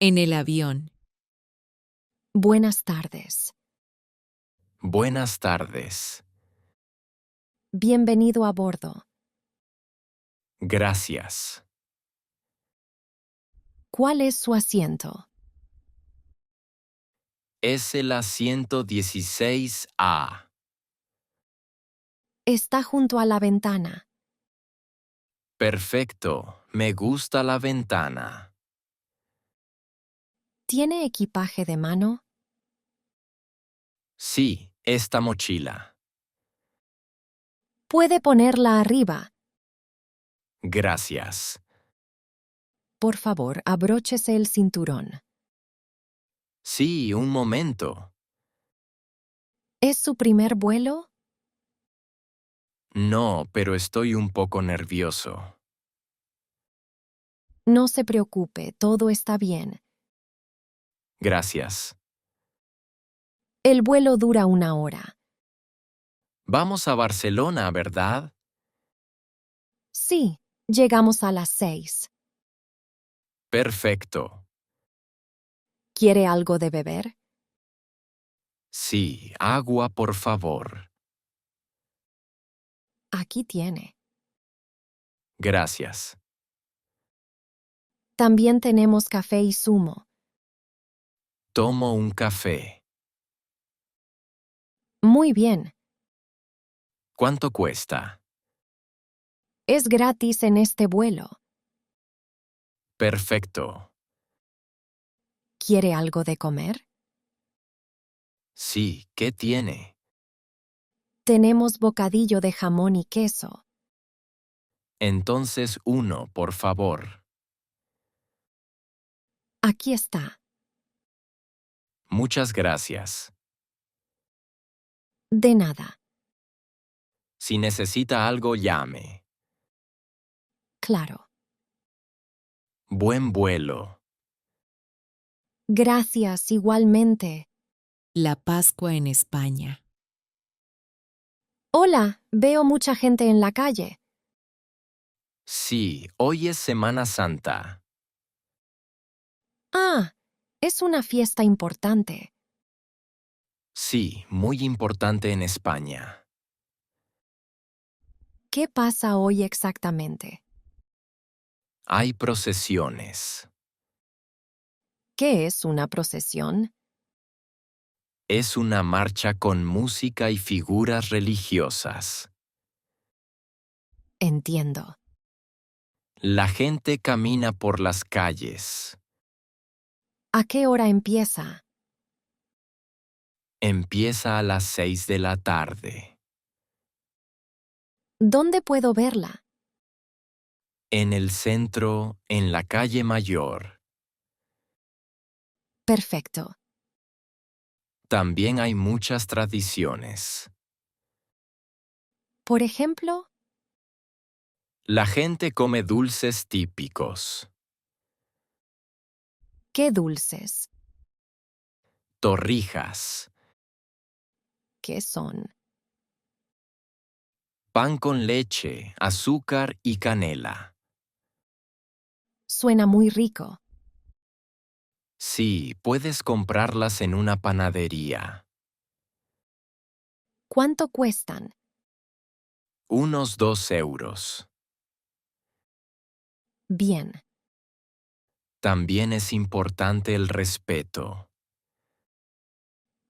En el avión. Buenas tardes. Buenas tardes. Bienvenido a bordo. Gracias. ¿Cuál es su asiento? Es el asiento 16A. Está junto a la ventana. Perfecto. Me gusta la ventana. ¿Tiene equipaje de mano? Sí, esta mochila. Puede ponerla arriba. Gracias. Por favor, abróchese el cinturón. Sí, un momento. ¿Es su primer vuelo? No, pero estoy un poco nervioso. No se preocupe, todo está bien. Gracias. El vuelo dura 1 hora. Vamos a Barcelona, ¿verdad? Sí, llegamos a las 6. Perfecto. ¿Quiere algo de beber? Sí, agua, por favor. Aquí tiene. Gracias. También tenemos café y zumo. Tomo un café. Muy bien. ¿Cuánto cuesta? Es gratis en este vuelo. Perfecto. ¿Quiere algo de comer? Sí, ¿qué tiene? Tenemos bocadillo de jamón y queso. Entonces uno, por favor. Aquí está. Muchas gracias. De nada. Si necesita algo, llame. Claro. Buen vuelo. Gracias igualmente. La Pascua en España. Hola, veo mucha gente en la calle. Sí, hoy es Semana Santa. Ah, es una fiesta importante. Sí, muy importante en España. ¿Qué pasa hoy exactamente? Hay procesiones. ¿Qué es una procesión? Es una marcha con música y figuras religiosas. Entiendo. La gente camina por las calles. ¿A qué hora empieza? Empieza a las 6 de la tarde. ¿Dónde puedo verla? En el centro, en la calle Mayor. Perfecto. También hay muchas tradiciones. Por ejemplo, La gente come dulces típicos. ¿qué dulces? Torrijas, ¿Qué son? pan con leche, azúcar y canela. Suena muy rico. Sí, puedes comprarlas en una panadería. ¿Cuánto cuestan? Unos 2 euros. Bien. También es importante el respeto.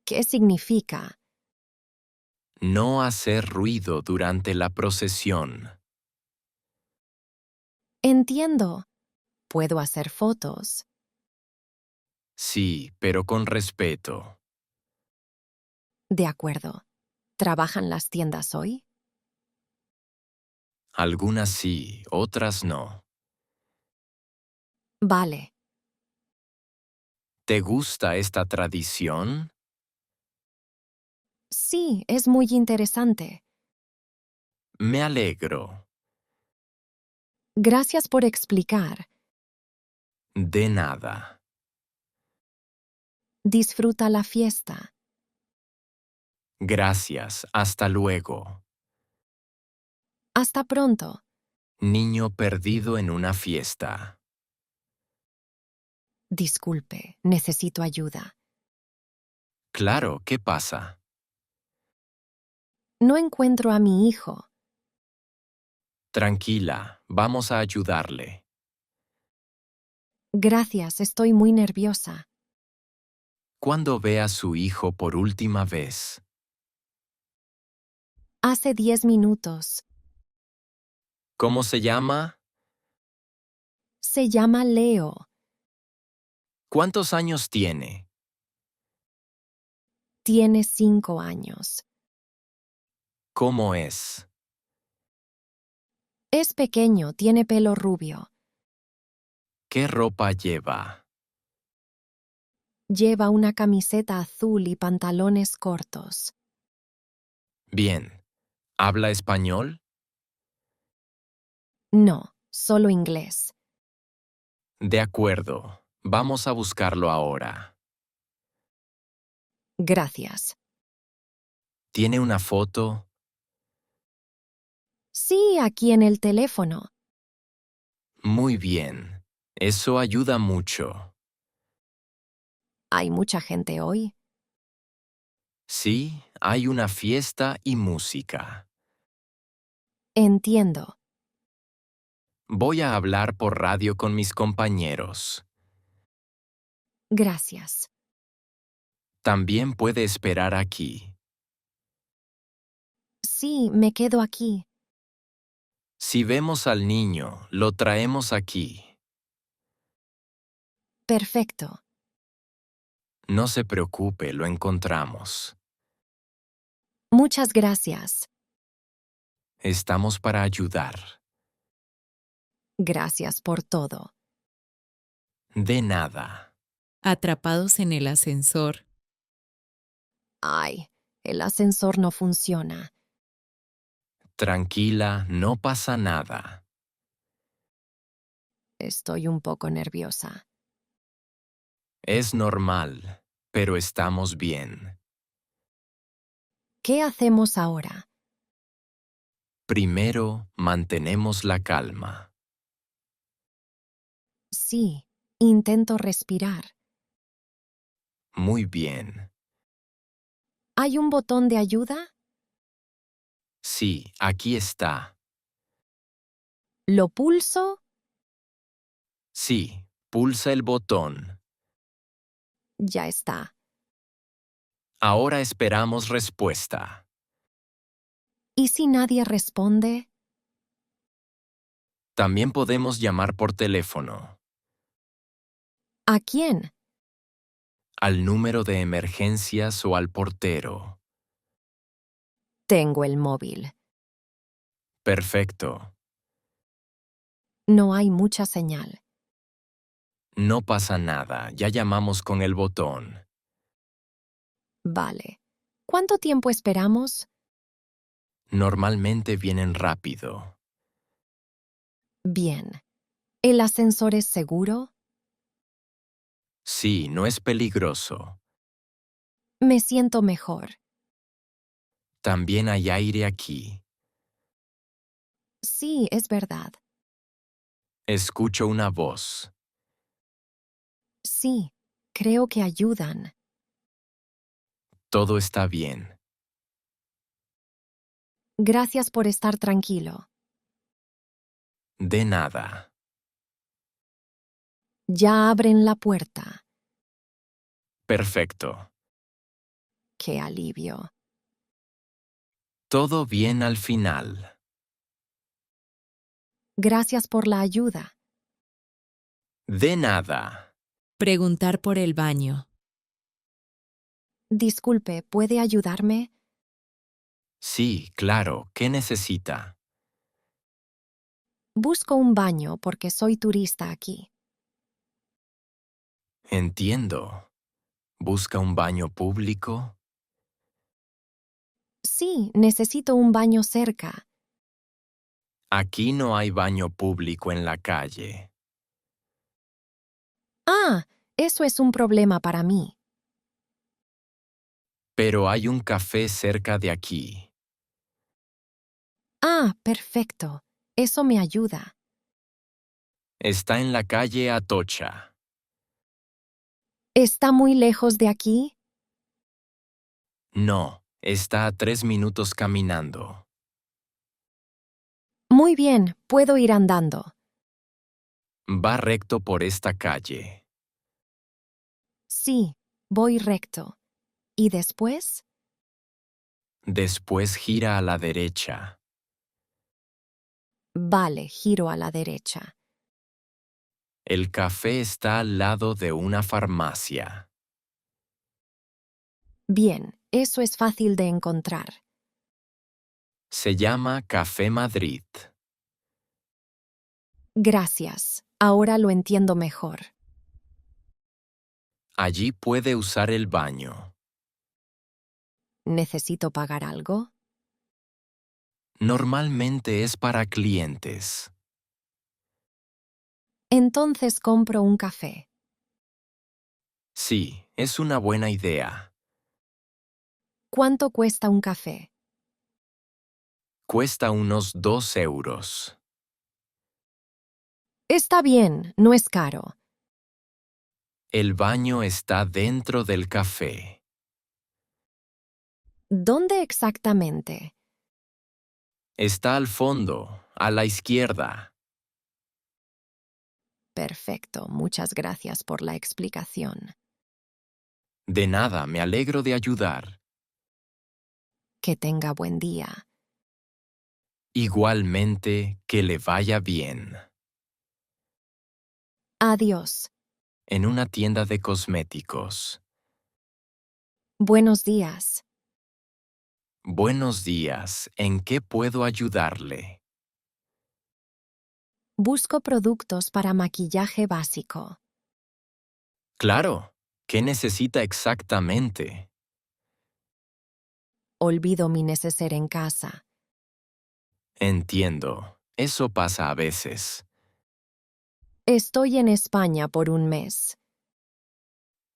¿Qué significa? No hacer ruido durante la procesión. Entiendo. ¿Puedo hacer fotos? Sí, pero con respeto. De acuerdo. ¿Trabajan las tiendas hoy? Algunas sí, otras no. Vale. ¿Te gusta esta tradición? Sí, es muy interesante. Me alegro. Gracias por explicar. De nada. Disfruta la fiesta. Gracias, hasta luego. Hasta pronto. Niño perdido en una fiesta. Disculpe, necesito ayuda. Claro, ¿qué pasa? No encuentro a mi hijo. Tranquila, vamos a ayudarle. Gracias, estoy muy nerviosa. ¿Cuándo ve a su hijo por última vez? Hace 10 minutos. ¿Cómo se llama? Se llama Leo. ¿Cuántos años tiene? Tiene 5 años. ¿Cómo es? Es pequeño, tiene pelo rubio. ¿Qué ropa lleva? Lleva una camiseta azul y pantalones cortos. Bien. ¿Habla español? No, solo inglés. De acuerdo. Vamos a buscarlo ahora. Gracias. ¿Tiene una foto? Sí, aquí en el teléfono. Muy bien. Eso ayuda mucho. ¿Hay mucha gente hoy? Sí, hay una fiesta y música. Entiendo. Voy a hablar por radio con mis compañeros. Gracias. También puede esperar aquí. Sí, me quedo aquí. Si vemos al niño, lo traemos aquí. Perfecto. No se preocupe, lo encontramos. Muchas gracias. Estamos para ayudar. Gracias por todo. De nada. Atrapados en el ascensor. Ay, el ascensor no funciona. Tranquila, no pasa nada. Estoy un poco nerviosa. Es normal, pero estamos bien. ¿Qué hacemos ahora? Primero, mantenemos la calma. Sí, intento respirar. Muy bien. ¿Hay un botón de ayuda? Sí, aquí está. ¿Lo pulso? Sí, pulsa el botón. Ya está. Ahora esperamos respuesta. ¿Y si nadie responde? También podemos llamar por teléfono. ¿A quién? Al número de emergencias o al portero. Tengo el móvil. Perfecto. No hay mucha señal. No pasa nada, ya llamamos con el botón. Vale. ¿Cuánto tiempo esperamos? Normalmente vienen rápido. Bien. ¿El ascensor es seguro? Sí, no es peligroso. Me siento mejor. También hay aire aquí. Sí, es verdad. Escucho una voz. Sí, creo que ayudan. Todo está bien. Gracias por estar tranquilo. De nada. Ya abren la puerta. Perfecto. Qué alivio. Todo bien al final. Gracias por la ayuda. De nada. Preguntar por el baño. Disculpe, ¿puede ayudarme? Sí, claro, ¿qué necesita? Busco un baño porque soy turista aquí. Entiendo. ¿Busca un baño público? Sí, necesito un baño cerca. Aquí no hay baño público en la calle. Ah, eso es un problema para mí. Pero hay un café cerca de aquí. Ah, perfecto. Eso me ayuda. Está en la calle Atocha. ¿Está muy lejos de aquí? No, está a 3 minutos caminando. Muy bien, puedo ir andando. Va recto por esta calle. Sí, voy recto. ¿Y después? Después gira a la derecha. Vale, giro a la derecha. El café está al lado de una farmacia. Bien, eso es fácil de encontrar. Se llama Café Madrid. Gracias, ahora lo entiendo mejor. Allí puede usar el baño. ¿Necesito pagar algo? Normalmente es para clientes. Entonces compro un café. Sí, es una buena idea. ¿Cuánto cuesta un café? Cuesta unos 2 euros. Está bien, no es caro. El baño está dentro del café. ¿Dónde exactamente? Está al fondo, a la izquierda. Perfecto, muchas gracias por la explicación. De nada, me alegro de ayudar. Que tenga buen día. Igualmente, que le vaya bien. Adiós. En una tienda de cosméticos. Buenos días. Buenos días, ¿en qué puedo ayudarle? Busco productos para maquillaje básico. Claro, ¿qué necesita exactamente? Olvido mi neceser en casa. Entiendo, eso pasa a veces. Estoy en España por un mes.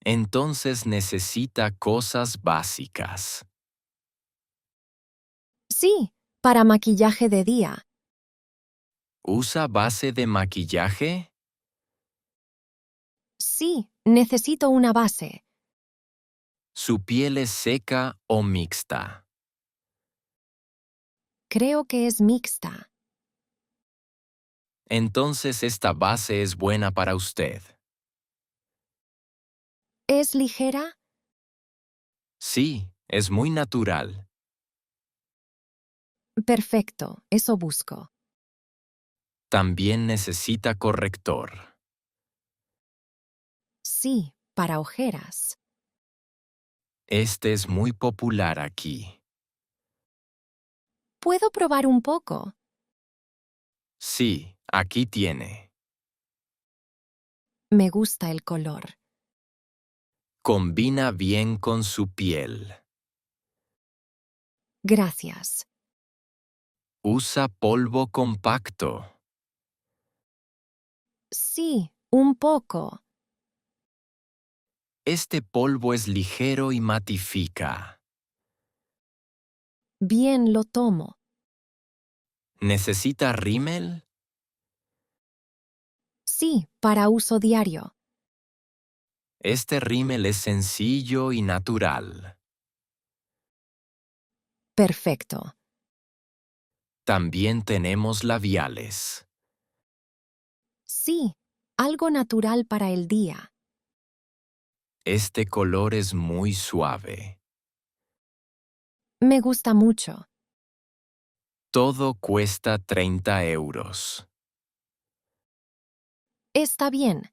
Entonces necesita cosas básicas. Sí, para maquillaje de día. ¿Usa base de maquillaje? Sí, necesito una base. ¿Su piel es seca o mixta? Creo que es mixta. Entonces esta base es buena para usted. ¿Es ligera? Sí, es muy natural. Perfecto, eso busco. También necesita corrector. Sí, para ojeras. Este es muy popular aquí. ¿Puedo probar un poco? Sí, aquí tiene. Me gusta el color. Combina bien con su piel. Gracias. Usa polvo compacto. Sí, un poco. Este polvo es ligero y matifica. Bien, lo tomo. ¿Necesita rímel? Sí, para uso diario. Este rímel es sencillo y natural. Perfecto. También tenemos labiales. Sí, algo natural para el día. Este color es muy suave. Me gusta mucho. Todo cuesta 30 euros. Está bien.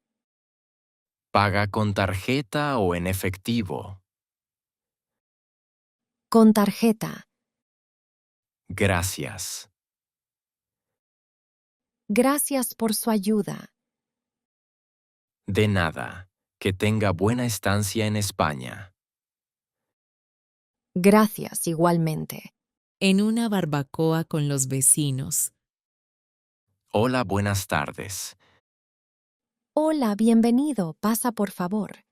¿Paga con tarjeta o en efectivo? Con tarjeta. Gracias. Gracias por su ayuda. De nada. Que tenga buena estancia en España. Gracias igualmente. En una barbacoa con los vecinos. Hola, buenas tardes. Hola, bienvenido. Pasa por favor.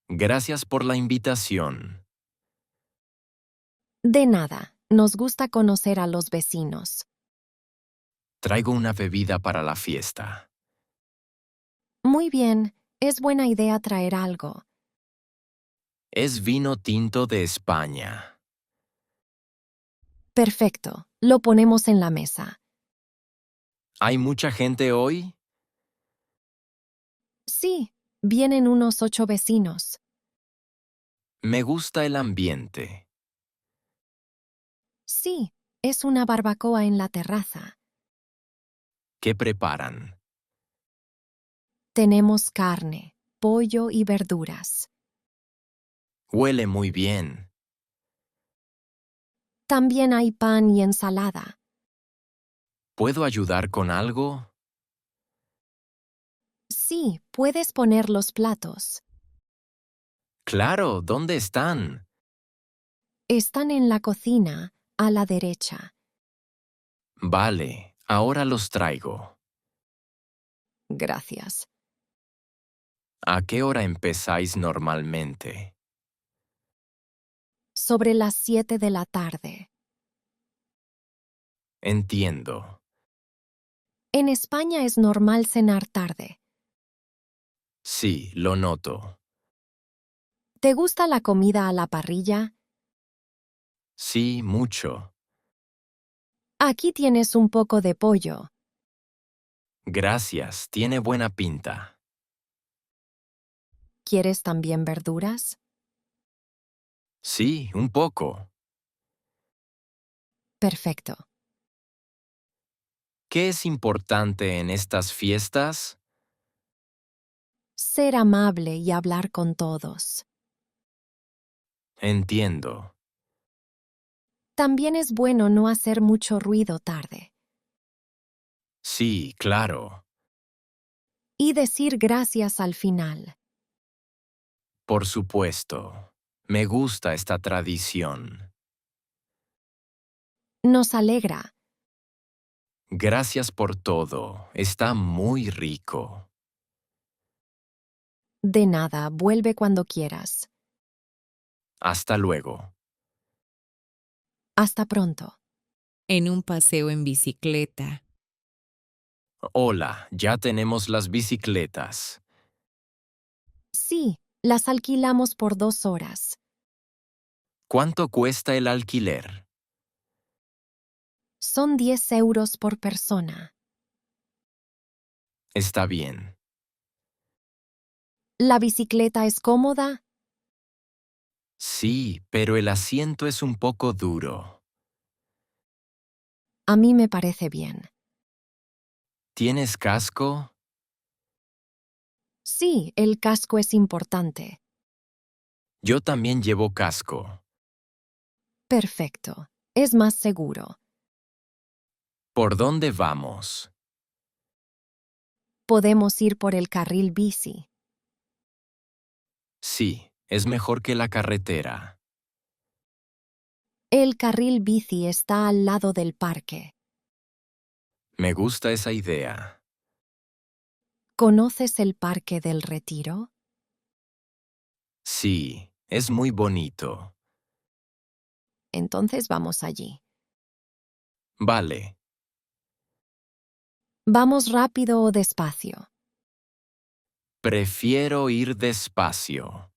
Gracias por la invitación. De nada. Nos gusta conocer a los vecinos. Traigo una bebida para la fiesta. Muy bien. Es buena idea traer algo. Es vino tinto de España. Perfecto, lo ponemos en la mesa. ¿Hay mucha gente hoy? Sí, vienen unos 8 vecinos. Me gusta el ambiente. Sí, es una barbacoa en la terraza. ¿Qué preparan? Tenemos carne, pollo y verduras. Huele muy bien. También hay pan y ensalada. ¿Puedo ayudar con algo? Sí, puedes poner los platos. Claro, ¿dónde están? Están en la cocina, a la derecha. Vale, ahora los traigo. Gracias. ¿A qué hora empezáis normalmente? Sobre las 7 de la tarde. Entiendo. En España es normal cenar tarde. Sí, lo noto. ¿Te gusta la comida a la parrilla? Sí, mucho. Aquí tienes un poco de pollo. Gracias, tiene buena pinta. ¿Quieres también verduras? Sí, un poco. Perfecto. ¿Qué es importante en estas fiestas? Ser amable y hablar con todos. Entiendo. También es bueno no hacer mucho ruido tarde. Sí, claro. Y decir gracias al final. Por supuesto. Me gusta esta tradición. Nos alegra. Gracias por todo. Está muy rico. De nada, vuelve cuando quieras. Hasta luego. Hasta pronto. En un paseo en bicicleta. Hola, ya tenemos las bicicletas. Sí, las alquilamos por 2 horas. ¿Cuánto cuesta el alquiler? Son 10 euros por persona. Está bien. ¿La bicicleta es cómoda? Sí, pero el asiento es un poco duro. A mí me parece bien. ¿Tienes casco? Sí, el casco es importante. Yo también llevo casco. Perfecto. Es más seguro. ¿Por dónde vamos? Podemos ir por el carril bici. Sí, es mejor que la carretera. El carril bici está al lado del parque. Me gusta esa idea. ¿Conoces el Parque del Retiro? Sí, es muy bonito. Entonces vamos allí. Vale, ¿Vamos rápido o despacio? prefiero ir despacio.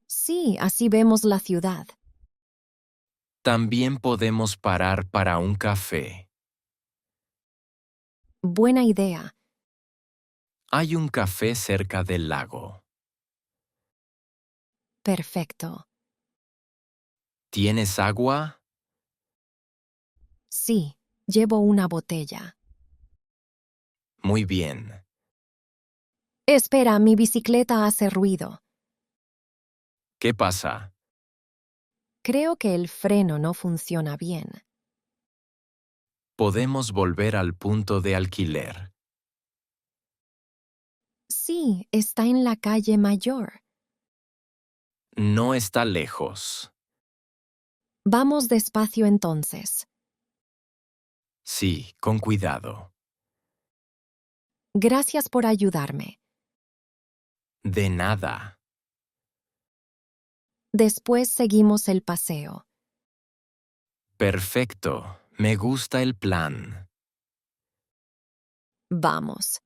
Sí, así vemos la ciudad. También podemos parar para un café. Buena idea. Hay un café cerca del lago. Perfecto. ¿Tienes agua? Sí, llevo una botella. Muy bien. Espera, mi bicicleta hace ruido. ¿Qué pasa? Creo que el freno no funciona bien. Podemos volver al punto de alquiler. Sí, está en la calle Mayor. No está lejos. Vamos despacio entonces. Sí, con cuidado. Gracias por ayudarme. De nada. Después seguimos el paseo. Perfecto. Me gusta el plan. Vamos.